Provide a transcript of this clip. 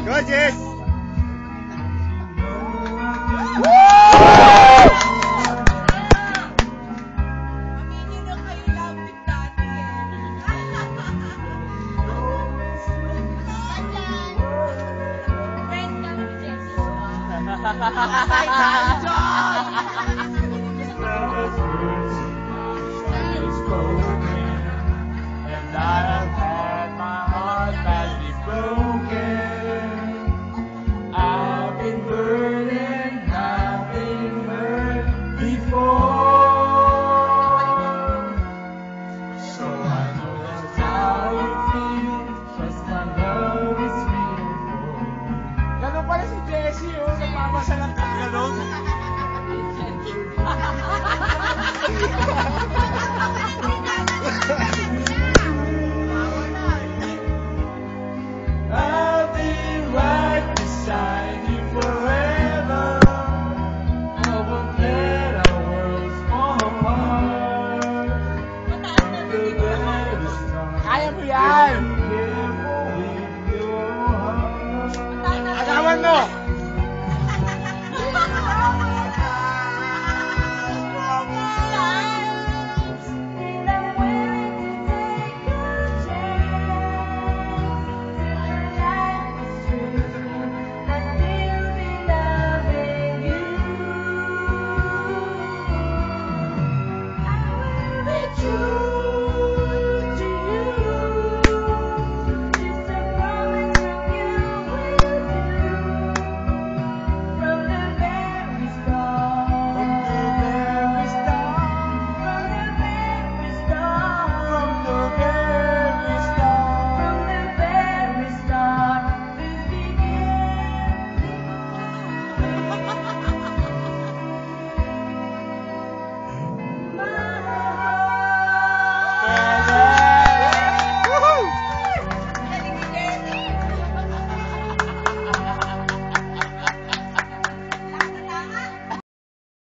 Go, Jess! Aminin nyo kayo love with dati Friend kami ni Jessie. And I have had my heart badly broken. I've been burdened, I've been hurt before. So I know that's how it feels, just my love is real for you. Ganun pala si Jessie, oh, nagmamasa lang ka ganun. I'll be right beside you forever. I won't let our worlds fall apart. Kaya mo yan! Agawan mo!